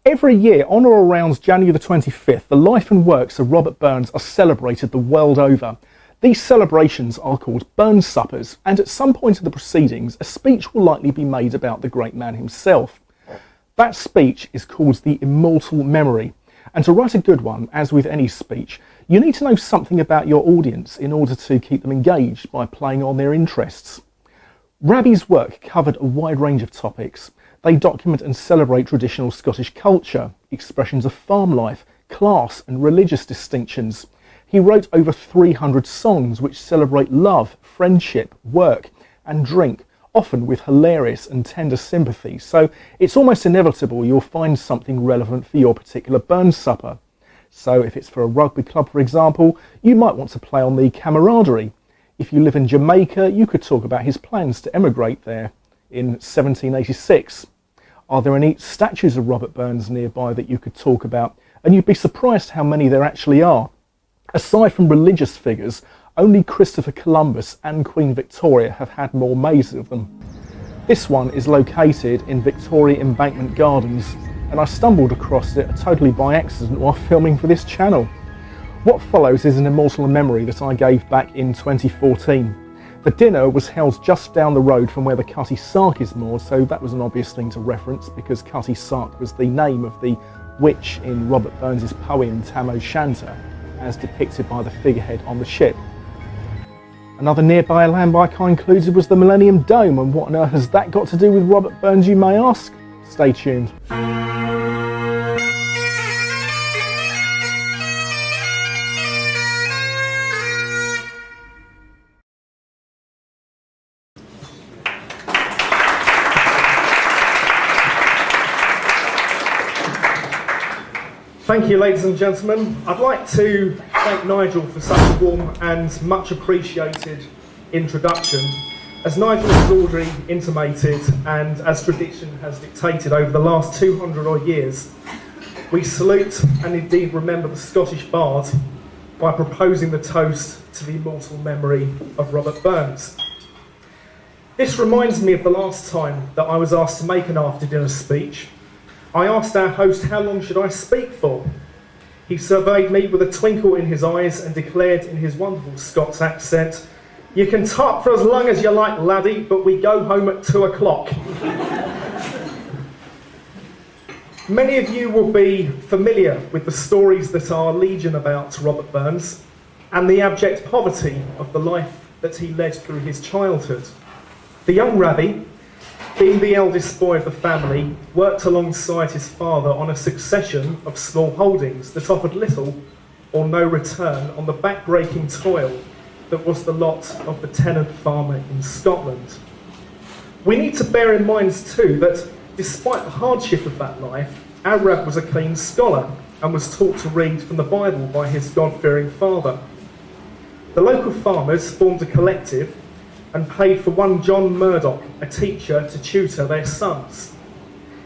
Every year, on or around January the 25th, the life and works of Robert Burns are celebrated the world over. These celebrations are called Burns Suppers, and at some point in the proceedings, a speech will likely be made about the great man himself. That speech is called the Immortal Memory, and to write a good one, as with any speech, you need to know something about your audience in order to keep them engaged by playing on their interests. Rabbie's work covered a wide range of topics. They document and celebrate traditional Scottish culture, expressions of farm life, class and religious distinctions. He wrote over 300 songs which celebrate love, friendship, work and drink, often with hilarious and tender sympathy, so it's almost inevitable you'll find something relevant for your particular Burns supper. So if it's for a rugby club, for example, you might want to play on the camaraderie. If you live in Jamaica, you could talk about his plans to emigrate there in 1786. Are there any statues of Robert Burns nearby that you could talk about? And you'd be surprised how many there actually are. Aside from religious figures, only Christopher Columbus and Queen Victoria have had more mazes of them. This one is located in Victoria Embankment Gardens, and I stumbled across it totally by accident while filming for this channel. What follows is an immortal memory that I gave back in 2014. The dinner was held just down the road from where the Cutty Sark is moored, so that was an obvious thing to reference because Cutty Sark was the name of the witch in Robert Burns' poem Tam O'Shanter, as depicted by the figurehead on the ship. Another nearby land I included was the Millennium Dome, and what on earth has that got to do with Robert Burns, you may ask? Stay tuned. Thank you, ladies and gentlemen. I'd like to thank Nigel for such a warm and much appreciated introduction. As Nigel has already intimated, and as tradition has dictated over the last 200 odd years, we salute and indeed remember the Scottish bard by proposing the toast to the immortal memory of Robert Burns. This reminds me of the last time that I was asked to make an after-dinner speech. I asked our host, how long should I speak for? He surveyed me with a twinkle in his eyes and declared in his wonderful Scots accent, "You can talk for as long as you like, laddie, but we go home at 2 o'clock. Many of you will be familiar with the stories that are legion about Robert Burns and the abject poverty of the life that he led through his childhood. The young Rabbie, being the eldest boy of the family, worked alongside his father on a succession of small holdings that offered little or no return on the back-breaking toil that was the lot of the tenant farmer in Scotland. We need to bear in mind too that despite the hardship of that life, our Rab was a keen scholar and was taught to read from the Bible by his God-fearing father. The local farmers formed a collective and paid for one John Murdoch, a teacher, to tutor their sons.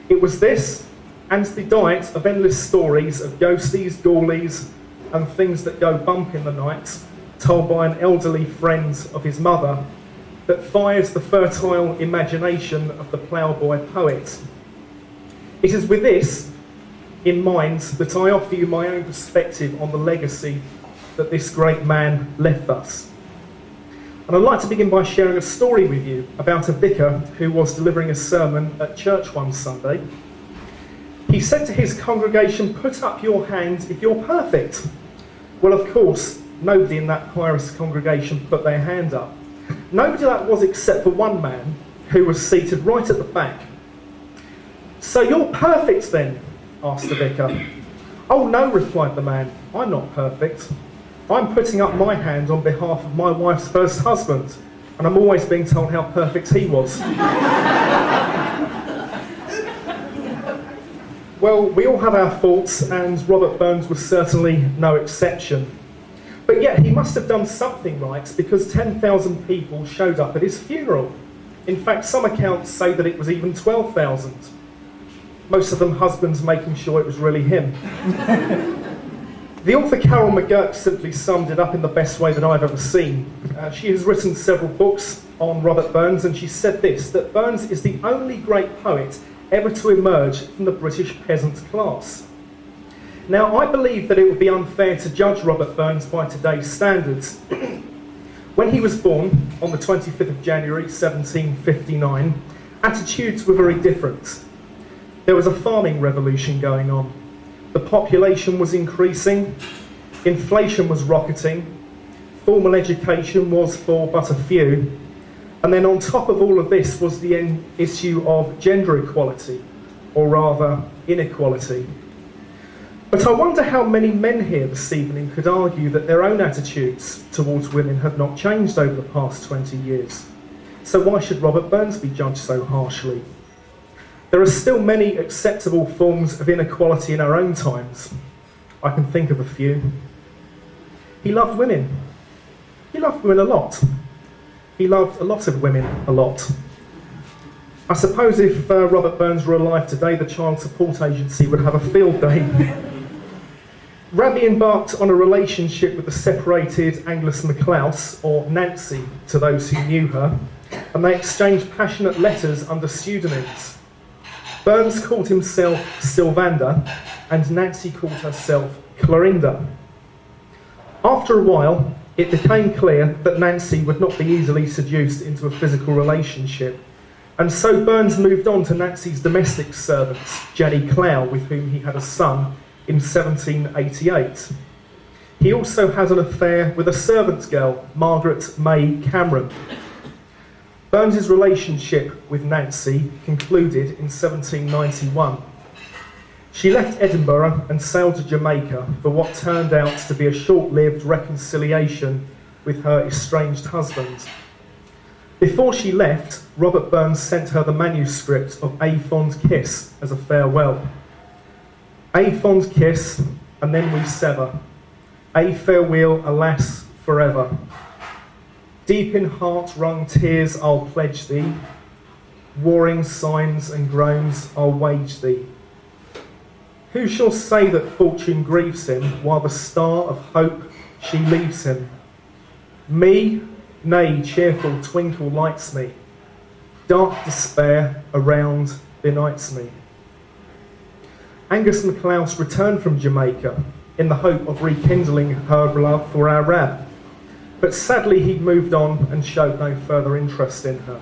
It was this, and the diet of endless stories of ghosties, ghoulies, and things that go bump in the night, told by an elderly friend of his mother, that fires the fertile imagination of the ploughboy poet. It is with this in mind that I offer you my own perspective on the legacy that this great man left us. And I'd like to begin by sharing a story with you about a vicar who was delivering a sermon at church one Sunday. He said to his congregation, "Put up your hand if you're perfect." Well, of course, nobody in that pious congregation put their hand up. Nobody that was except for one man who was seated right at the back. "So you're perfect then?" asked the vicar. "Oh no," replied the man, "I'm not perfect. I'm putting up my hand on behalf of my wife's first husband, and I'm always being told how perfect he was." Well, we all have our faults, and Robert Burns was certainly no exception. But yet he must have done something right, because 10,000 people showed up at his funeral. In fact, some accounts say that it was even 12,000. Most of them husbands making sure it was really him. The author Carol McGurk simply summed it up in the best way that I've ever seen. She has written several books on Robert Burns, and she said this, that Burns is the only great poet ever to emerge from the British peasant class. Now, I believe that it would be unfair to judge Robert Burns by today's standards. When he was born on the 25th of January 1759, attitudes were very different. There was a farming revolution going on. The population was increasing, inflation was rocketing, formal education was for but a few, and then on top of all of this was the issue of gender equality, or rather inequality. But I wonder how many men here this evening could argue that their own attitudes towards women have not changed over the past 20 years. So why should Robert Burns be judged so harshly? There are still many acceptable forms of inequality in our own times. I can think of a few. He loved women. He loved women a lot. He loved a lot of women a lot. I suppose if Robert Burns were alive today, the Child Support Agency would have a field day. Rabbie embarked on a relationship with the separated Angus MacLeod, or Nancy to those who knew her, and they exchanged passionate letters under pseudonyms. Burns called himself Sylvander, and Nancy called herself Clorinda. After a while, it became clear that Nancy would not be easily seduced into a physical relationship, and so Burns moved on to Nancy's domestic servant, Jenny Clow, with whom he had a son in 1788. He also had an affair with a servant girl, Margaret May Cameron. Burns's relationship with Nancy concluded in 1791. She left Edinburgh and sailed to Jamaica for what turned out to be a short-lived reconciliation with her estranged husband. Before she left, Robert Burns sent her the manuscript of A Fond Kiss as a farewell. A fond kiss, and then we sever. A farewell, alas, forever. Deep in heart-wrung tears I'll pledge thee. Warring signs and groans I'll wage thee. Who shall say that fortune grieves him, while the star of hope she leaves him? Me, nay, cheerful twinkle lights me. Dark despair around benights me. Angus MacLeod returned from Jamaica in the hope of rekindling her love for our Rab, but sadly he'd moved on and showed no further interest in her.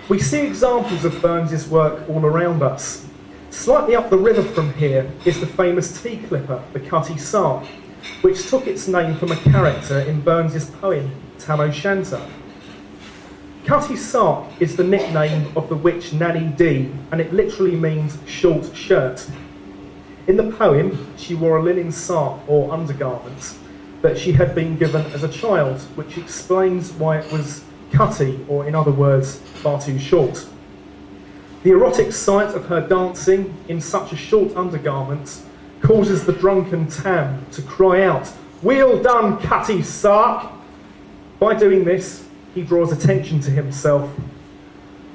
We see examples of Burns's work all around us. Slightly up the river from here is the famous tea clipper, the Cutty Sark, which took its name from a character in Burns's poem, Tam O'Shanter. Cutty Sark is the nickname of the witch Nanny Dee, and it literally means short shirt. In the poem, she wore a linen sark or undergarment that she had been given as a child, which explains why it was cutty, or in other words, far too short. The erotic sight of her dancing in such a short undergarment causes the drunken Tam to cry out, "Weel done, Cutty Sark!" By doing this, he draws attention to himself.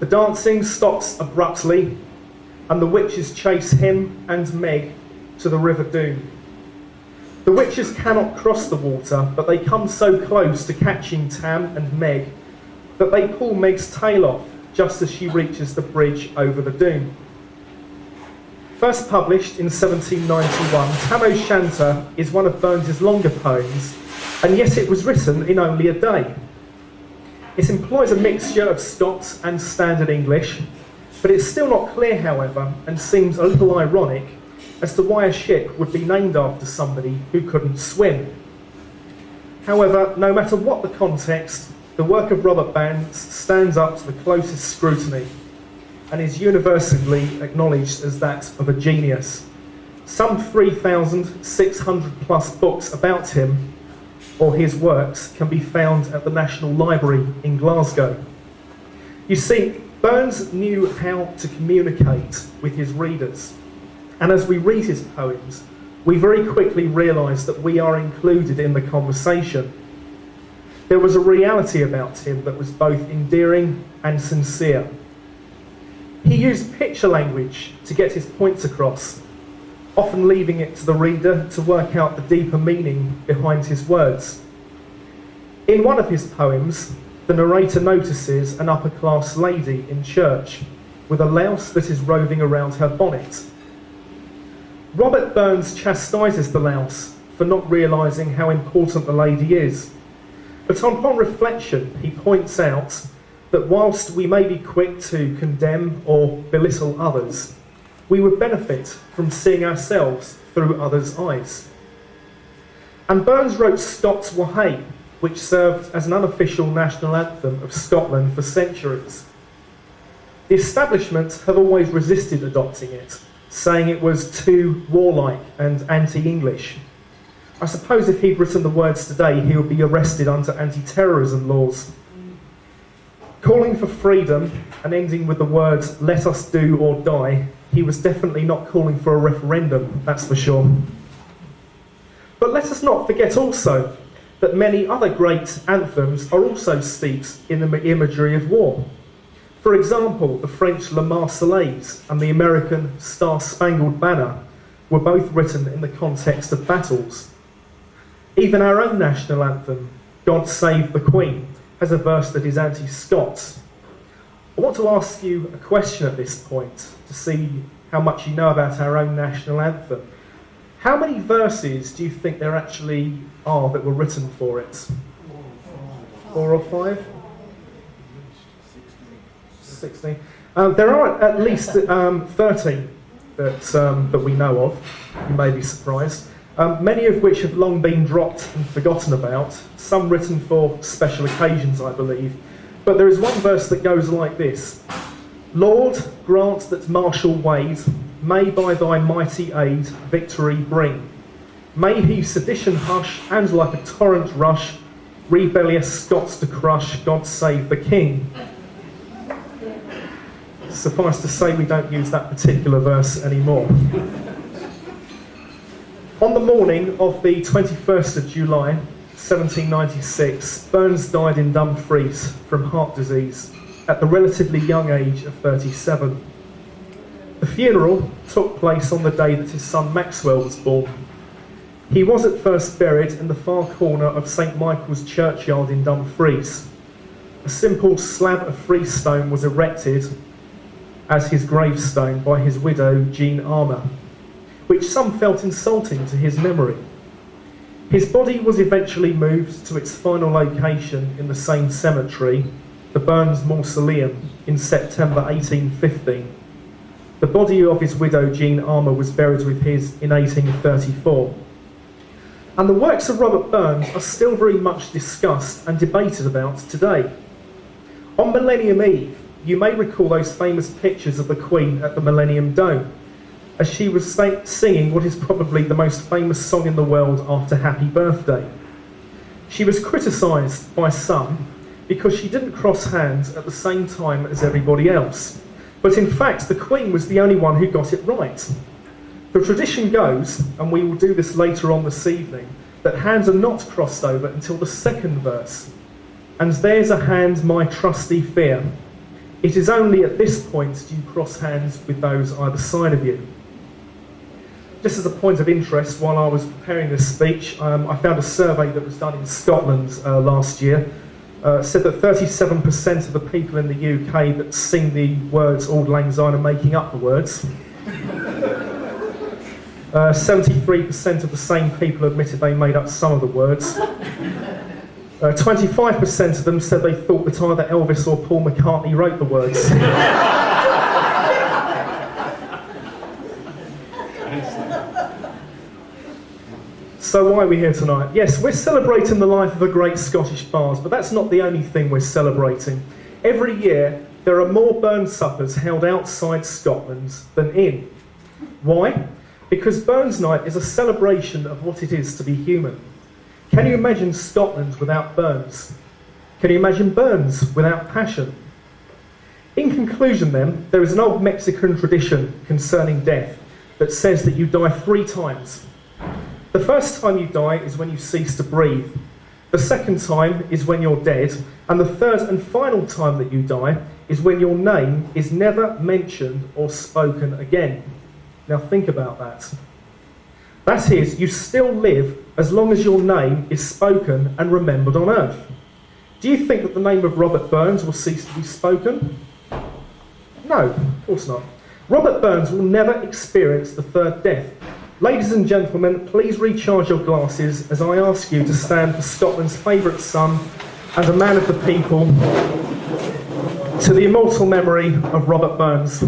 The dancing stops abruptly, and the witches chase him and Meg to the River Doon. The witches cannot cross the water, but they come so close to catching Tam and Meg that they pull Meg's tail off just as she reaches the bridge over the Doon. First published in 1791, Tam O'Shanter is one of Burns's longer poems, and yet it was written in only a day. It employs a mixture of Scots and Standard English, but it's still not clear, however, and seems a little ironic as to why a ship would be named after somebody who couldn't swim. However, no matter what the context, the work of Robert Burns stands up to the closest scrutiny and is universally acknowledged as that of a genius. Some 3,600 plus books about him or his works can be found at the National Library in Glasgow. You see, Burns knew how to communicate with his readers, and as we read his poems, we very quickly realise that we are included in the conversation. There was a reality about him that was both endearing and sincere. He used picture language to get his points across, often leaving it to the reader to work out the deeper meaning behind his words. In one of his poems, the narrator notices an upper-class lady in church. with a louse that is roving around her bonnet. Robert Burns chastises the louse for not realising how important the lady is, but upon reflection he points out that whilst we may be quick to condemn or belittle others, we would benefit from seeing ourselves through others' eyes. And Burns wrote Scots Wha Hae, which served as an unofficial national anthem of Scotland for centuries. The establishment have always resisted adopting it, saying it was too warlike and anti-English. I suppose if he'd written the words today, he would be arrested under anti-terrorism laws. Calling for freedom and ending with the words, "Let us do or die," he was definitely not calling for a referendum, that's for sure. But let us not forget also that many other great anthems are also steeped in the imagery of war. For example, the French La Marseillaise and the American Star-Spangled Banner were both written in the context of battles. Even our own national anthem, God Save the Queen, has a verse that is anti-Scots. I want to ask you a question at this point to see how much you know about our own national anthem. How many verses do you think there actually are that were written for it? 4 or 5? 16. There are at least 13 that we know of. You may be surprised. Many of which have long been dropped and forgotten about. Some written for special occasions, I believe. But there is one verse that goes like this: Lord, grant that martial Wade may by thy mighty aid victory bring. May he sedition hush, and like a torrent rush, rebellious Scots to crush, God save the King. Suffice to say, we don't use that particular verse anymore. On the morning of the 21st of July, 1796, Burns died in Dumfries from heart disease at the relatively young age of 37. The funeral took place on the day that his son Maxwell was born. He was at first buried in the far corner of St Michael's churchyard in Dumfries. A simple slab of freestone was erected as his gravestone by his widow Jean Armour, which some felt insulting to his memory. His body was eventually moved to its final location in the same cemetery, the Burns Mausoleum, in September 1815. The body of his widow Jean Armour was buried with his in 1834. And the works of Robert Burns are still very much discussed and debated about today. On Millennium Eve, you may recall those famous pictures of the Queen at the Millennium Dome, as she was singing what is probably the most famous song in the world after Happy Birthday. She was criticised by some because she didn't cross hands at the same time as everybody else. But in fact, the Queen was the only one who got it right. The tradition goes, and we will do this later on this evening, that hands are not crossed over until the second verse. And there's a hand my trusty fear. It is only at this point do you cross hands with those either side of you. Just as a point of interest, while I was preparing this speech, I found a survey that was done in Scotland last year. Said that 37% of the people in the UK that sing the words Auld Lang Syne are making up the words. 73% of the same people admitted they made up some of the words. 25% of them said they thought that either Elvis or Paul McCartney wrote the words. So why are we here tonight? Yes, we're celebrating the life of a great Scottish bard, but that's not the only thing we're celebrating. Every year, there are more Burns suppers held outside Scotland than in. Why? Because Burns Night is a celebration of what it is to be human. Can you imagine Scotland without Burns? Can you imagine Burns without passion? In conclusion then, there is an old Mexican tradition concerning death that says that you die 3 times. The first time you die is when you cease to breathe. The second time is when you're dead. And the third and final time that you die is when your name is never mentioned or spoken again. Now think about that. That is, you still live as long as your name is spoken and remembered on earth. Do you think that the name of Robert Burns will cease to be spoken? No, of course not. Robert Burns will never experience the third death. Ladies and gentlemen, please recharge your glasses as I ask you to stand for Scotland's favourite son and a man of the people, to the immortal memory of Robert Burns.